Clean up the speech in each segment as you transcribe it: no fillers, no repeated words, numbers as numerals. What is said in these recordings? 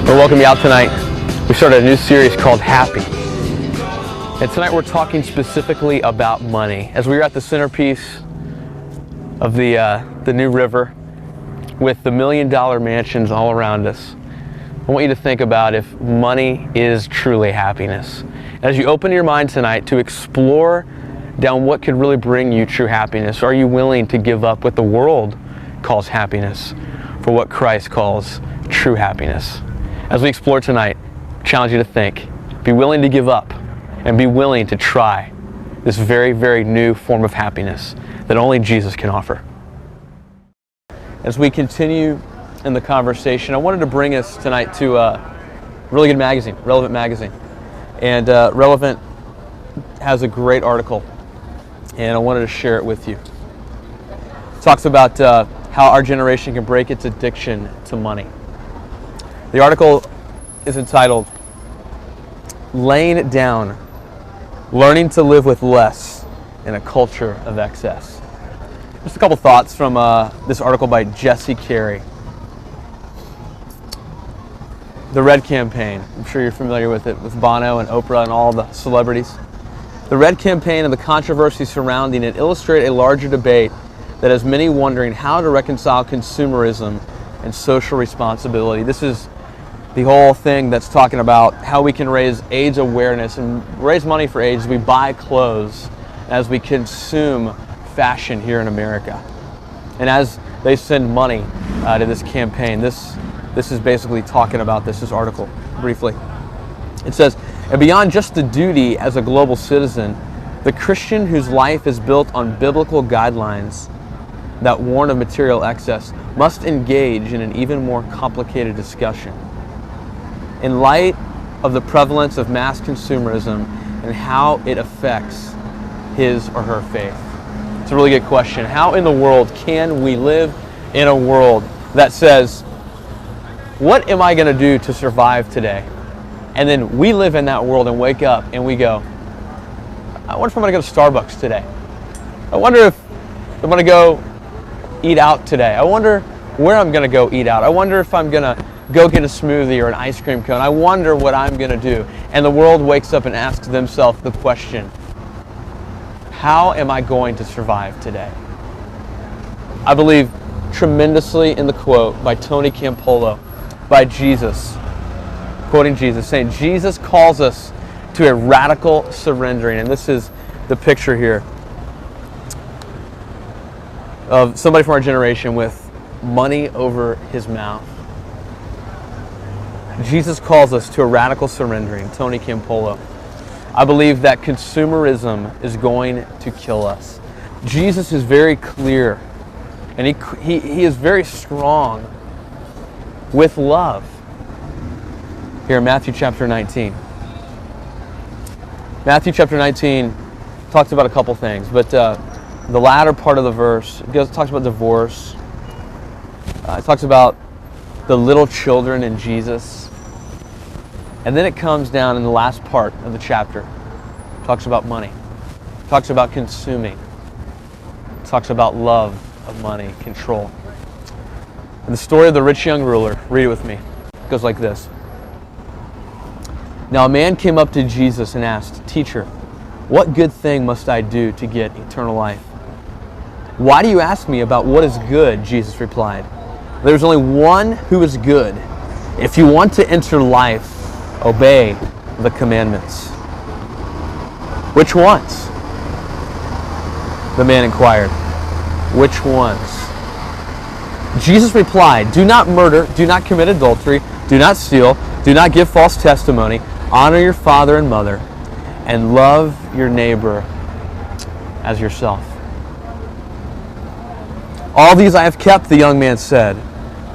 We're welcoming you out tonight. We started a new series called Happy. And tonight we're talking specifically about money. As we are at the centerpiece of the new river with the $1 million mansions all around us, I want you to think about if money is truly happiness. As you open your mind tonight to explore down what could really bring you true happiness, are you willing to give up what the world calls happiness for what Christ calls true happiness? As we explore tonight, I challenge you to think, be willing to give up, and be willing to try this very, very new form of happiness that only Jesus can offer. As we continue in the conversation, I wanted to bring us tonight to a really good magazine, Relevant Magazine. And Relevant has a great article, and I wanted to share it with you. It talks about how our generation can break its addiction to money. The article is entitled, Laying It Down, Learning to Live with Less in a Culture of Excess. Just a couple thoughts from this article by Jesse Carey. The Red Campaign, I'm sure you're familiar with it, with Bono and Oprah and all the celebrities. The Red Campaign and the controversy surrounding it illustrate a larger debate that has many wondering how to reconcile consumerism and social responsibility. This is the whole thing that's talking about how we can raise AIDS awareness and raise money for AIDS as we buy clothes, as we consume fashion here in America. And as they send money to this campaign, this is basically talking about this article briefly. It says, and beyond just the duty as a global citizen, the Christian whose life is built on biblical guidelines that warn of material excess must engage in an even more complicated discussion. In light of the prevalence of mass consumerism and how it affects his or her faith. It's a really good question. How in the world can we live in a world that says, what am I going to do to survive today? And then we live in that world and wake up and we go, I wonder if I'm going to go to Starbucks today. I wonder if I'm going to go eat out today. I wonder where I'm going to go eat out. I wonder if I'm going to go get a smoothie or an ice cream cone. I wonder what I'm going to do. And the world wakes up and asks themselves the question, how am I going to survive today? I believe tremendously in the quote by Tony Campolo, by Jesus, quoting Jesus, saying, Jesus calls us to a radical surrendering. And this is the picture here of somebody from our generation with money over his mouth. Jesus calls us to a radical surrendering, Tony Campolo. I believe that consumerism is going to kill us. Jesus is very clear, and he is very strong with love. Here in Matthew chapter 19. Matthew chapter 19 talks about a couple things, but the latter part of the verse, talks about divorce. It talks about the little children in Jesus. And then it comes down in the last part of the chapter. It talks about money. It talks about consuming. It talks about love of money, control. And the story of the rich young ruler, read it with me. It goes like this. Now a man came up to Jesus and asked, Teacher, what good thing must I do to get eternal life? Why do you ask me about what is good? Jesus replied. There's only one who is good. If you want to enter life, obey the commandments. Which ones? The man inquired. Which ones? Jesus replied, do not murder, do not commit adultery, do not steal, do not give false testimony, honor your father and mother, and love your neighbor as yourself. All these I have kept, the young man said.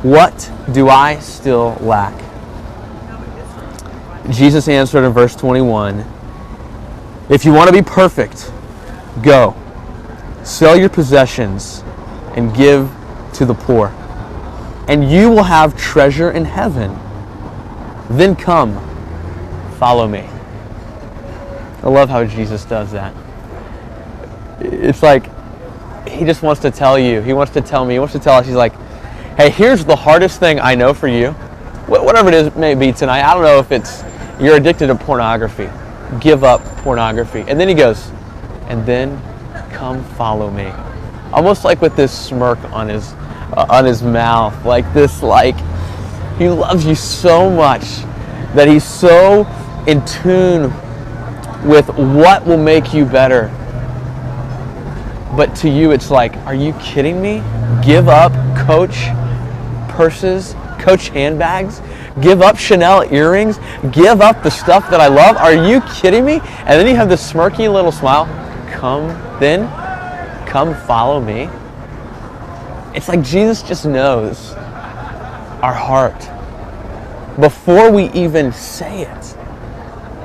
What do I still lack? Jesus answered in verse 21, if you want to be perfect, go, sell your possessions and give to the poor, and you will have treasure in heaven. Then come, follow me. I love how Jesus does that. It's like he just wants to tell you, he wants to tell me, he wants to tell us, he's like, hey, here's the hardest thing I know for you. whatever it is may be tonight. I don't know if it's you're addicted to pornography. Give up pornography. And then he goes, and then come follow me. Almost like with this smirk on his mouth, like this, like he loves you so much that he's so in tune with what will make you better. But to you, it's like, are you kidding me? Give up Coach purses, Coach handbags, give up Chanel earrings, give up the stuff that I love. Are you kidding me? And then you have this smirky little smile. Come follow me. It's like Jesus just knows our heart before we even say it.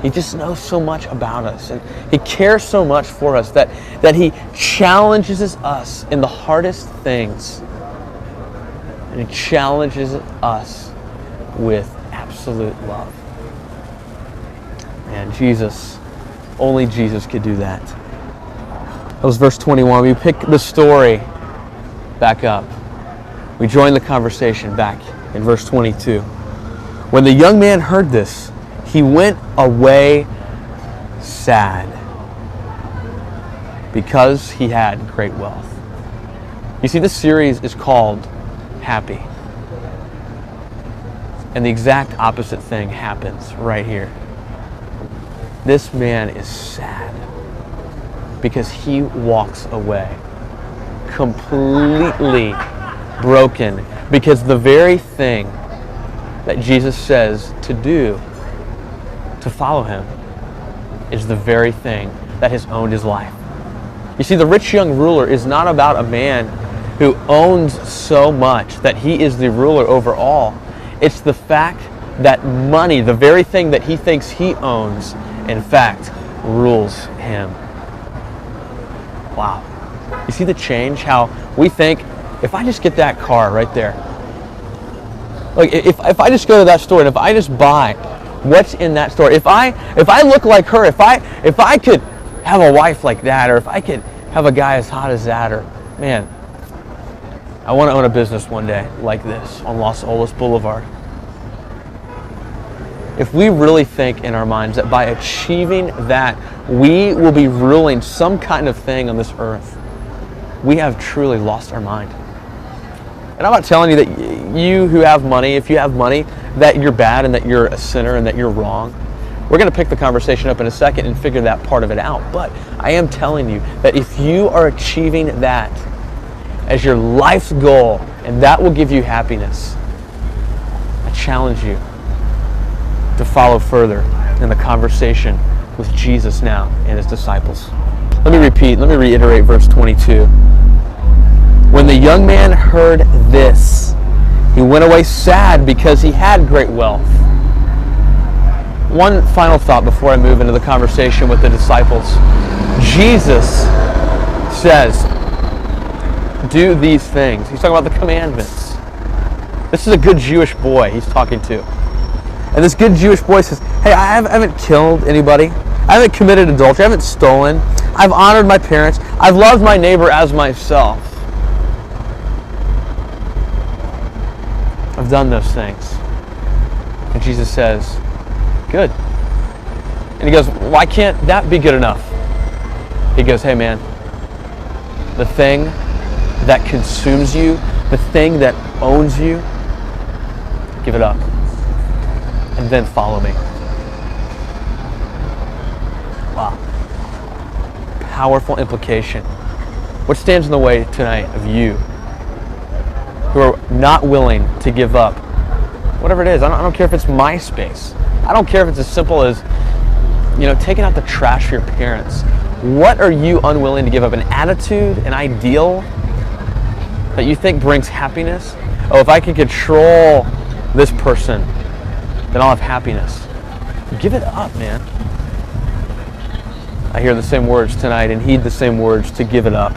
He just knows so much about us, and he cares so much for us that he challenges us in the hardest things, and he challenges us with absolute love. And Jesus, only Jesus could do that. That was verse 21. We pick the story back up. We join the conversation back in verse 22. When the young man heard this, he went away sad because he had great wealth. You see, this series is called Happy. And the exact opposite thing happens right here. This man is sad because he walks away completely broken, because the very thing that Jesus says to do to follow him is the very thing that has owned his life. You see, the rich young ruler is not about a man who owns so much that he is the ruler over all. It's the fact that money, the very thing that he thinks he owns, in fact, rules him. Wow. You see the change? How we think, if I just get that car right there, like if I just go to that store and if I just buy what's in that store, if I look like her, if I could have a wife like that, or if I could have a guy as hot as that, or man, I want to own a business one day like this on Los Olas Boulevard. If we really think in our minds that by achieving that, we will be ruling some kind of thing on this earth, we have truly lost our mind. And I'm not telling you that you who have money, if you have money, that you're bad and that you're a sinner and that you're wrong. We're going to pick the conversation up in a second and figure that part of it out. But I am telling you that if you are achieving that as your life's goal, and that will give you happiness, I challenge you to follow further in the conversation with Jesus now and his disciples. Let me reiterate verse 22. When the young man heard this, he went away sad because he had great wealth. One final thought before I move into the conversation with the disciples. Jesus says, do these things. He's talking about the commandments. This is a good Jewish boy he's talking to. And this good Jewish boy says, hey, I haven't killed anybody. I haven't committed adultery. I haven't stolen. I've honored my parents. I've loved my neighbor as myself. I've done those things. And Jesus says, good. And he goes, why can't that be good enough? He goes, hey man, the thing that consumes you, the thing that owns you, give it up. And then follow me. Wow. Powerful implication. What stands in the way tonight of you who are not willing to give up whatever it is? I don't care if it's MySpace. I don't care if it's as simple as, taking out the trash for your parents. What are you unwilling to give up? An attitude, an ideal that you think brings happiness? Oh, if I can control this person, then I'll have happiness. Give it up, man. I hear the same words tonight and heed the same words to give it up.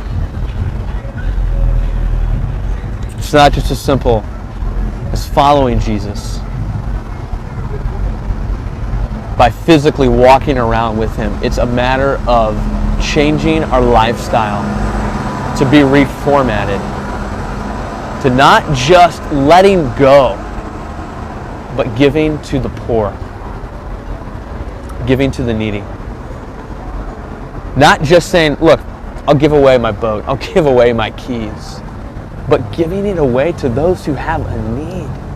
It's not just as simple as following Jesus by physically walking around with him. It's a matter of changing our lifestyle to be reformatted, to not just letting go, but giving to the poor, giving to the needy. Not just saying, look, I'll give away my boat, I'll give away my keys, but giving it away to those who have a need.